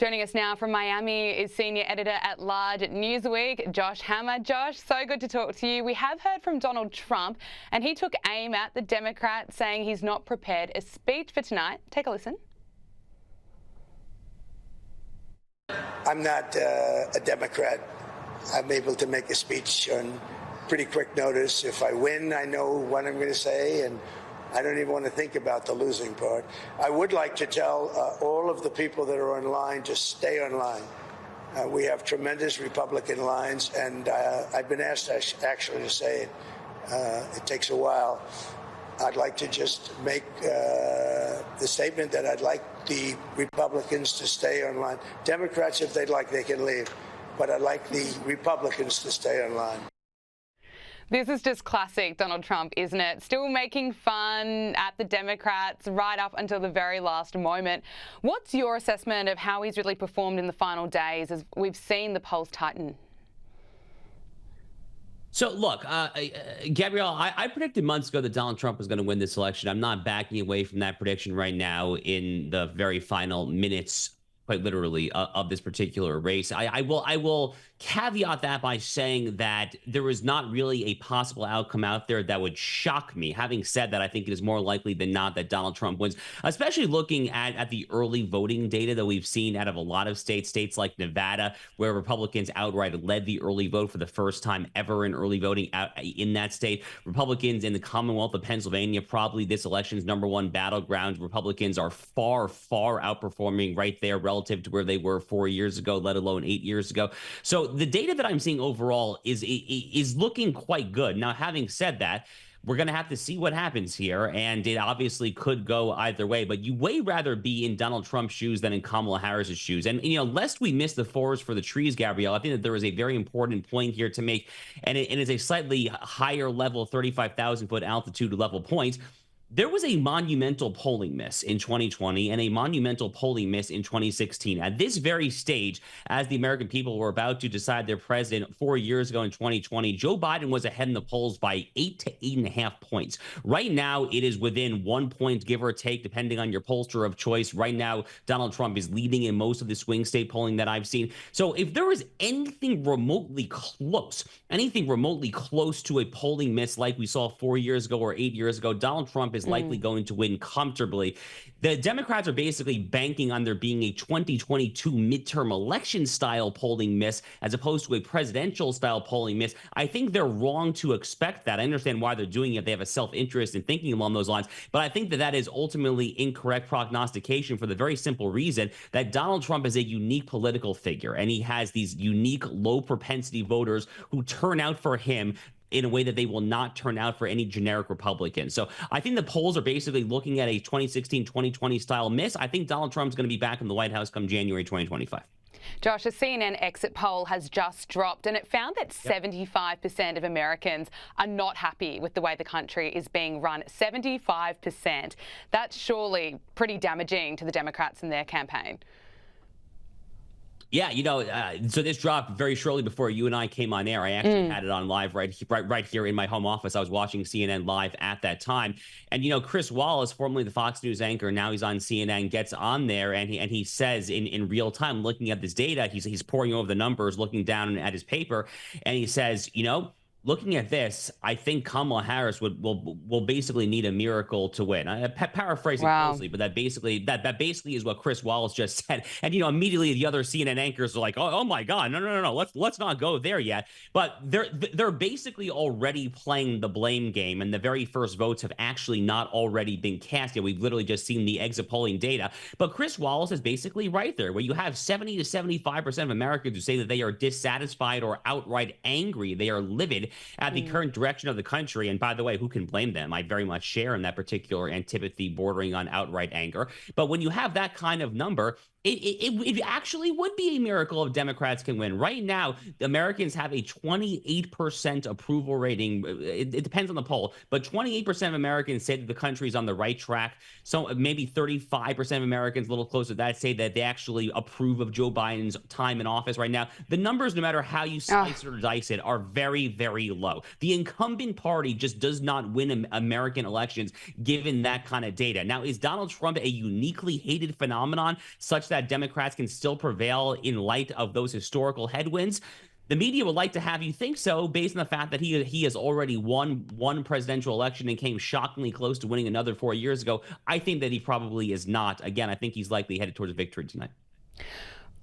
Joining us now from Miami is Senior Editor at Large at Newsweek, Josh Hammer. Josh, so good to talk to you. We have heard from Donald Trump, and he took aim at the Democrats, saying he's not prepared a speech for tonight. Take a listen. I'm not a Democrat. I'm able to make a speech on pretty quick notice. If I win, I know what I'm going to say, and I don't even want to think about the losing part. I would like to tell all of the people that are online to stay online. We have tremendous Republican lines, and I've been asked actually to say it. It takes a while. I'd like to just make the statement that I'd like the Republicans to stay online. Democrats, if they'd like, they can leave. But I'd like the Republicans to stay online. This is just classic Donald Trump, isn't it? Still making fun at the Democrats right up until the very last moment. What's your assessment of how he's really performed in the final days as we've seen the polls tighten? So, look, Gabrielle, I predicted months ago that Donald Trump was going to win this election. I'm not backing away from that prediction right now in the very final minutes, quite literally, of this particular race. I will caveat that by saying that there is not really a possible outcome out there that would shock me. Having said that, I think it is more likely than not that Donald Trump wins, especially looking at the early voting data that we've seen out of a lot of states like Nevada, where Republicans outright led the early vote for the first time ever in early voting out in that state. Republicans in the Commonwealth of Pennsylvania, probably this election's #1 battleground. Republicans are far outperforming right there relative to where they were 4 years ago, let alone 8 years ago. So the data that I'm seeing overall is looking quite good. Now, having said that, we're going to have to see what happens here, and it obviously could go either way, but you way rather be in Donald Trump's shoes than in Kamala Harris's shoes. And, lest we miss the forest for the trees, Gabrielle, I think that there is a very important point here to make, and it is a slightly higher level, 35,000-foot altitude level point. There was a monumental polling miss in 2020 and a monumental polling miss in 2016. At this very stage, as the American people were about to decide their president 4 years ago in 2020, Joe Biden was ahead in the polls by 8 to 8.5 points. Right now, it is within 1 point, give or take, depending on your pollster of choice. Right now, Donald Trump is leading in most of the swing state polling that I've seen. So if there is anything remotely close to a polling miss like we saw 4 years ago or 8 years ago, Donald Trump is likely going to win comfortably. The Democrats are basically banking on there being a 2022 midterm election style polling miss as opposed to a presidential style polling miss. I think they're wrong to expect that. I understand why they're doing it. They have a self-interest in thinking along those lines, but I think that is ultimately incorrect prognostication for the very simple reason that Donald Trump is a unique political figure, and he has these unique low propensity voters who turn out for him in a way that they will not turn out for any generic Republican. So I think the polls are basically looking at a 2016-2020 style miss. I think Donald Trump's going to be back in the White House come January 2025. Josh, a CNN exit poll has just dropped, and it found that 75% of Americans are not happy with the way the country is being run. 75%. That's surely pretty damaging to the Democrats and their campaign. Yeah, so this dropped very shortly before you and I came on air. I actually had it on live right here in my home office. I was watching CNN live at that time. And, Chris Walz, formerly the Fox News anchor, now he's on CNN, gets on there and he says in real time, looking at this data, he's poring over the numbers, looking down at his paper, and he says, looking at this, I think Kamala Harris will basically need a miracle to win. I'm paraphrasing closely, but that basically is what Chris Walz just said. And immediately the other CNN anchors are like, oh my God, no, let's not go there yet. But they're basically already playing the blame game, and the very first votes have actually not already been cast yet. We've literally just seen the exit polling data. But Chris Walz is basically right there, where you have 70 to 75% of Americans who say that they are dissatisfied or outright angry. They are livid at the current direction of the country. And by the way, who can blame them? I very much share in that particular antipathy bordering on outright anger. But when you have that kind of number, it actually would be a miracle if Democrats can win. Right now, the Americans have a 28% approval rating. It depends on the poll, but 28% of Americans say that the country is on the right track. So maybe 35% of Americans, a little closer to that, say that they actually approve of Joe Biden's time in office right now. The numbers, no matter how you slice or dice it, are very, very low. The incumbent party just does not win American elections given that kind of data. Now, is Donald Trump a uniquely hated phenomenon such that Democrats can still prevail in light of those historical headwinds. The media would like to have you think so, based on the fact that he has already won one presidential election and came shockingly close to winning another 4 years ago. I think that he probably is not. Again, I think he's likely headed towards a victory tonight.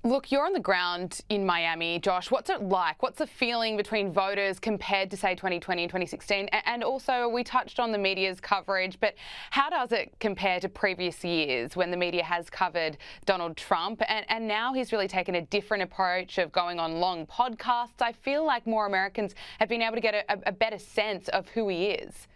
Look, you're on the ground in Miami, Josh. What's it like? What's the feeling between voters compared to, say, 2020 and 2016? And also, we touched on the media's coverage, but how does it compare to previous years when the media has covered Donald Trump? And now he's really taken a different approach of going on long podcasts. I feel like more Americans have been able to get a better sense of who he is.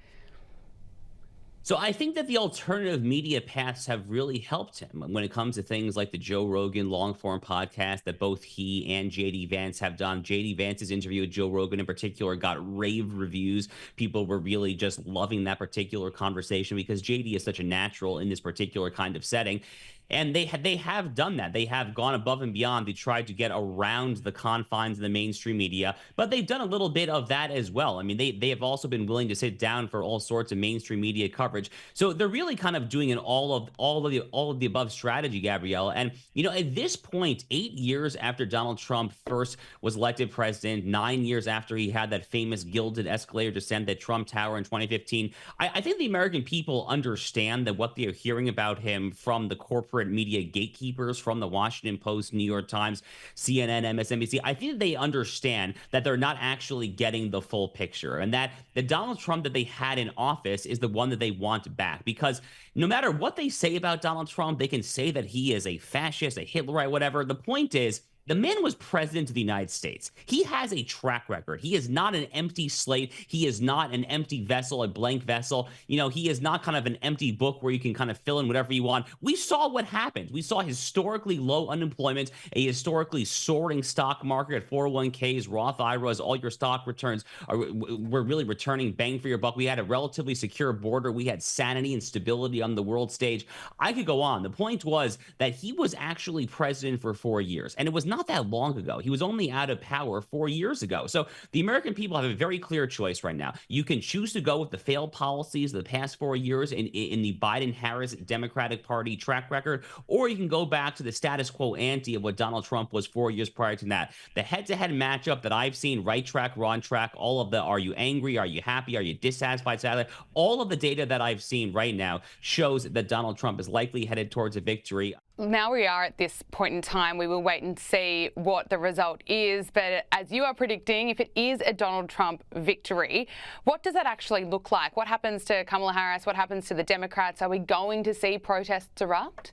So I think that the alternative media paths have really helped him when it comes to things like the Joe Rogan long form podcast that both he and JD Vance have done. JD Vance's interview with Joe Rogan in particular got rave reviews. People were really just loving that particular conversation because JD is such a natural in this particular kind of setting. And they have done that. They have gone above and beyond to try to get around the confines of the mainstream media, but they've done a little bit of that as well. I mean, they have also been willing to sit down for all sorts of mainstream media coverage. So they're really kind of doing an all of the above strategy, Gabrielle. And at this point, 8 years after Donald Trump first was elected president, 9 years after he had that famous gilded escalator descent at Trump Tower in 2015, I think the American people understand that what they're hearing about him from the corporate media gatekeepers, from the Washington Post, New York Times, CNN, MSNBC, I think they understand that they're not actually getting the full picture, and that the Donald Trump that they had in office is the one that they want back. Because no matter what they say about Donald Trump, they can say that he is a fascist, a Hitlerite, whatever. The point is, the man was president of the United States. He has a track record. He is not an empty slate. He is not an empty vessel, a blank vessel. He is not kind of an empty book where you can kind of fill in whatever you want. We saw what happened. We saw historically low unemployment, a historically soaring stock market, 401ks, Roth IRAs, all your stock returns were really returning bang for your buck. We had a relatively secure border. We had sanity and stability on the world stage. I could go on. The point was that he was actually president for 4 years, and it was not that long ago. He was only out of power 4 years ago. So the American people have a very clear choice right now. You can choose to go with the failed policies of the past 4 years in the Biden-Harris Democratic Party track record, or you can go back to the status quo ante of what Donald Trump was 4 years prior to that. The head-to-head matchup that I've seen, right track, wrong track, all of the are you angry, are you happy, are you dissatisfied, sadly, all of the data that I've seen right now shows that Donald Trump is likely headed towards a victory. Now we are at this point in time. We will wait and see what the result is. But as you are predicting, if it is a Donald Trump victory, what does that actually look like? What happens to Kamala Harris? What happens to the Democrats? Are we going to see protests erupt?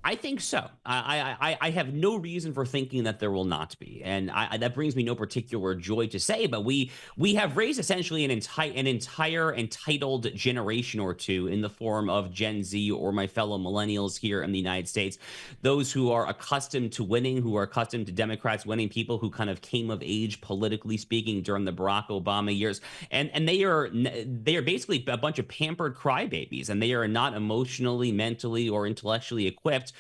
I think so. I have no reason for thinking that there will not be, and that brings me no particular joy to say. But we have raised essentially an entire entitled generation or two in the form of Gen Z or my fellow millennials here in the United States, those who are accustomed to winning, who are accustomed to Democrats winning, people who kind of came of age politically speaking during the Barack Obama years, and they are basically a bunch of pampered crybabies, and they are not emotionally, mentally, or intellectually equipped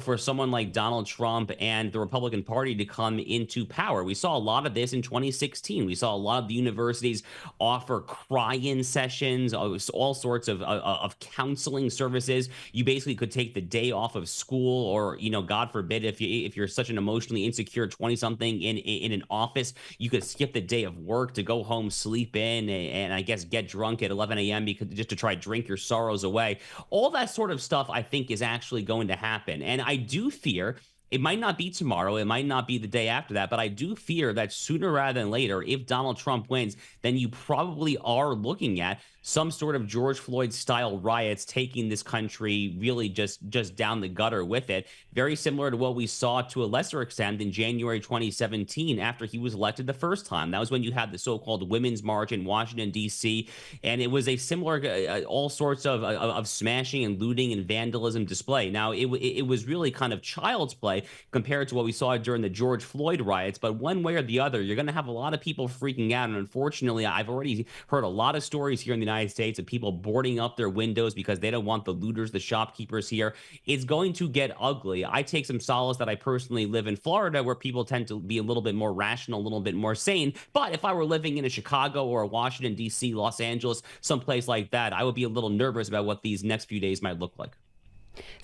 for someone like Donald Trump and the Republican Party to come into power. We saw a lot of this in 2016. We saw a lot of the universities offer cry-in sessions, all sorts of counseling services. You basically could take the day off of school, or God forbid, if you're such an emotionally insecure 20-something in an office, you could skip the day of work to go home, sleep in, and I guess get drunk at 11 a.m. because just to try to drink your sorrows away. All that sort of stuff, I think, is actually going to happen. And I do fear it might not be tomorrow, it might not be the day after that, but I do fear that sooner rather than later, if Donald Trump wins, then you probably are looking at some sort of George Floyd style riots taking this country really just down the gutter with it. Very similar to what we saw to a lesser extent in January 2017 after he was elected the first time. That was when you had the so-called Women's March in Washington, D.C., and it was a similar all sorts of smashing and looting and vandalism display. Now, it was really kind of child's play compared to what we saw during the George Floyd riots, but one way or the other, you're going to have a lot of people freaking out, and unfortunately, I've already heard a lot of stories here in the United States of people boarding up their windows because they don't want the looters, the shopkeepers here. It's going to get ugly. I take some solace that I personally live in Florida, where people tend to be a little bit more rational, a little bit more sane. But if I were living in a Chicago or a Washington, D.C., Los Angeles, someplace like that, I would be a little nervous about what these next few days might look like.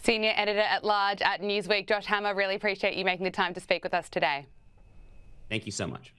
Senior Editor at Large at Newsweek, Josh Hammer, really appreciate you making the time to speak with us today. Thank you so much.